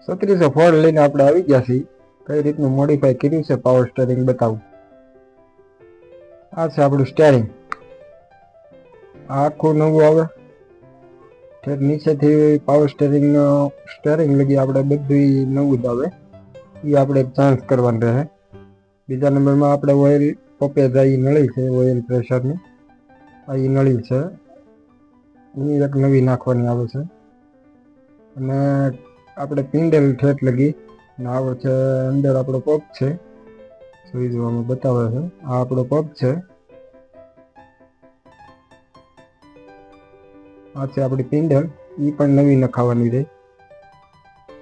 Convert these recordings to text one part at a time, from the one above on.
3600 Ford લઈને આપણે આવી ગયા છીએ. કઈ રીતનું મોડિફાઈ કર્યું છે પાવર સ્ટીયરિંગ બતાવું. આ છે આપણું સ્ટીયરિંગ. આખું નવું આવે. ઠેર નીચેથી પાવર સ્ટીયરિંગ લગી આપણે બધું નવું જ આવે. એ આપણે ચાન્સ કરવાનું રહે. બીજા નંબરમાં આપણે ઓઇલ પંપે જાય નળી છે, ઓઇલ પ્રેશરની. આ એ નળી છે, એ એક નવી નાખવાની આવે છે. અને આપણે પિંડલ ઠેઠ લગી આવે છે. અંદર આપણો પગ છે, જોઈ જોવામાં બતાવે છે. આ આપણો પગ છે. આ છે આપણી પિંડલ, એ પણ નવી નખાવાની રહે.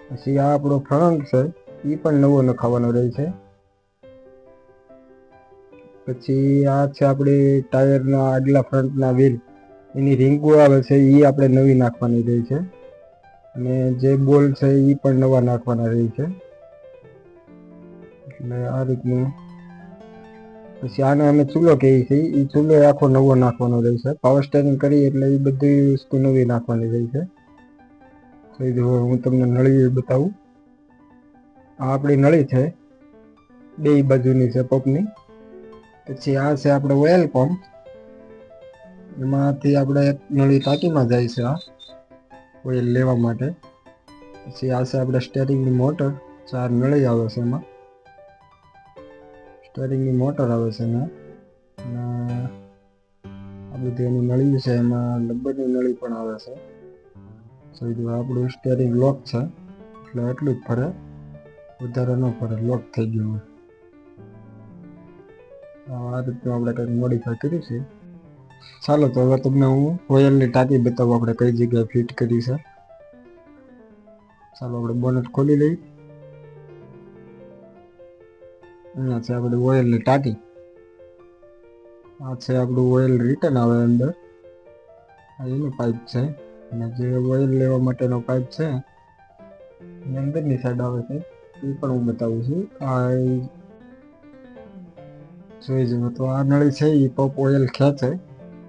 પછી આ આપણો ફ્રંટ છે, એ પણ નવો નખાવાનો રહે છે. પછી આ છે આપણે ટાયરના આગલા ફ્રન્ટના વ્હીલ, એની રિંગો આવે છે, એ આપણે નવી નાખવાની રહે છે. અને જે બોલ છે એ પણ નવા નાખવાના રહે છે. એટલે આ રીતનું. પછી આને અમે ચૂલો કહીએ છીએ, એ ચૂલો આખો નવો નાખવાનો રહે છે. પાવર સ્ટીયરિંગ કરી એટલે એ બધી વસ્તુ નવી નાખવાની રહે છે. તો જો હું તમને નળી બતાવું. આ આપણી નળી છે, બે બાજુની છે પંપની. પછી આ છે આપણે ઓઇલ પંપ, એમાંથી આપણે એક નળી ટાંકીમાં જાય છે, આ ઓઇલ લેવા માટે. પછી આ છે આપણે સ્ટીયરિંગની મોટર, 4 નળી આવે છે એમાં. સ્ટીયરિંગની મોટર આવે છે એમાં. અને આ બધી એની નળી છે, એમાં લબ્બરની નળી પણ આવે છે. તો આપણું સ્ટીયરિંગ લોક છે, એટલે એટલું જ ફરે, વધારે ન ફરે, લોક થઈ ગયું હોય. આ રીતનું આપણે કંઈક મોડિફાઈ કર્યું છે. ચાલો તો હવે તમને હું ઓઇલની ટાંકી બતાવું આપણે કઈ જગ્યાએ ફિટ કરી છે. ચાલો આપણે બોનેટ ખોલી લઈએ. અહીંયા છે આપણી ઓઇલની ટાંકી. આ છે આપણું ઓઇલ રિટર્ન આવે અંદર, આ એનું પાઇપ છે. અને જે ઓઇલ લેવા માટેનો પાઇપ છે એની અંદરની સાઈડ આવે છે, એ પણ હું બતાવું છું. આ જોઈ જુઓ તો આ નળી છે, એ પંપ ઓઇલ ખેંચે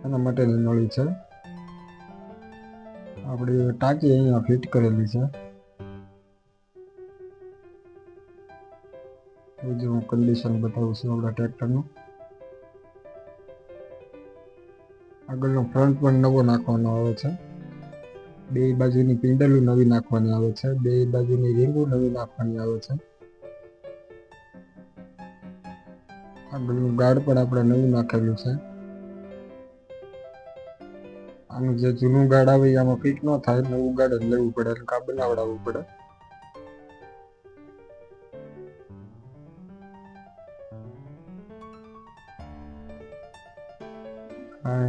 એના માટેની નળી છે. આપણી ટાંકી અહીંયા ફિટ કરેલી છે. જો હું કન્ડિશન બતાવું છું આપણા ટ્રેક્ટરનું. આગળનો ફ્રન્ટ પણ નવો નાખવાનો આવે છે. બે બાજુની પિંડલું નવી નાખવાની આવે છે. બે બાજુની રીંગું નવી નાખવાની આવે છે. આગળનું ગાર્ડ પણ આપણે નવું નાખેલું છે. આનું જે જૂનું ગાર્ડ આવે આમાં ફિટ ન થાય, નવું ગાર્ડ જ લેવું પડે, એટલે આ બનાવડાવવું પડે.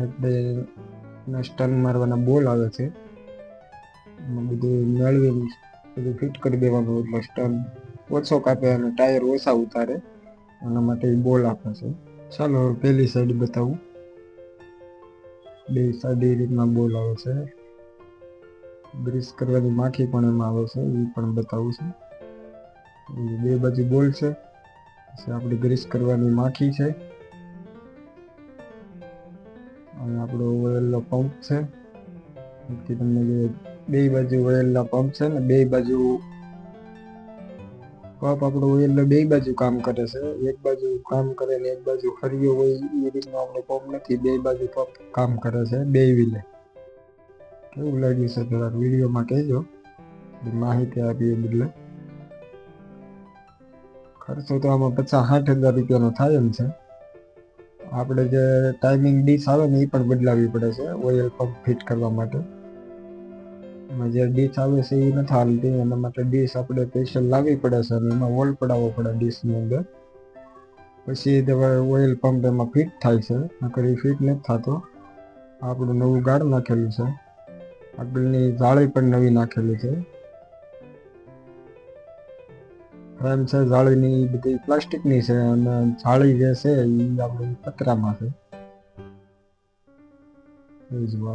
એટલે સ્ટન મારવાના બોલ આવે છે, એમાં બધું મેળવીને બધું ફિટ કરી દેવાનું, એટલે સ્ટન ઓછો કાપે અને ટાયર ઓછા ઉતારે, એના માટે બોલ આપે છે. ચાલો પહેલી સાઈડ બતાવું. બે સાઈડ એ રીતના બોલ આવે છે. ગ્રીસ કરવાની માખી પણ એમાં આવે છે, એ પણ બતાવું છું. બે બાજુ બોલ છે, પછી આપણી ગ્રીસ કરવાની માખી છે. અને આપણો ઓઇલનો પંપ છે. તમને જે બે બાજુ ઓઇલના પંપ છે ને, બે બાજુ પંપ આપણો ઓઇલનો બે બાજુ કામ કરે છે. એક બાજુ કામ કરે ને એક બાજુ ફર્યો હોય, એ રીતનો આપણો પંપ નથી. બે બાજુ પંપ કામ કરે છે, બે વ્હીલે. કેવું લાગ્યું છે થોડાક વિડીયોમાં કહેજો, માહિતી આપી એ બદલે. ખર્ચો તો આમાં 50-60 હજાર રૂપિયાનો થાય એમ છે. આપણે જે ટાઈમિંગ ડીશ આવે ને એ પણ બદલાવી પડે છે ઓઇલ પંપ ફિટ કરવા માટે. એમાં જે ડીશ આવે છે એ નથી હાલતી, એના માટે ડીશ આપણે સ્પેશિયલ લાવવી પડે છે, અને એમાં હોલ પડાવવો પડે ડીશની અંદર. પછી ઓઇલ પંપ એમાં ફિટ થાય છે, નકર એ ફિટ નથી થતો. આપણું નવું ગાર્ડ નાખેલું છે. આગળની જાળી પણ નવી નાખેલી છે. ફ્રેમ છે જાળીની બધી પ્લાસ્ટિકની છે, અને જાળી જે છે એ આપણી પતરામાં છે.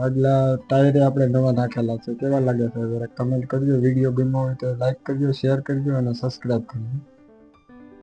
આગલા ટાયરે આપણે નવા નાખેલા છે. કેવા લાગે છે જરા કમેન્ટ કરજો. વિડીયો ગમ્યો હોય તો લાઈક કરજો, શેર કરજો અને સબસ્ક્રાઈબ કરજો.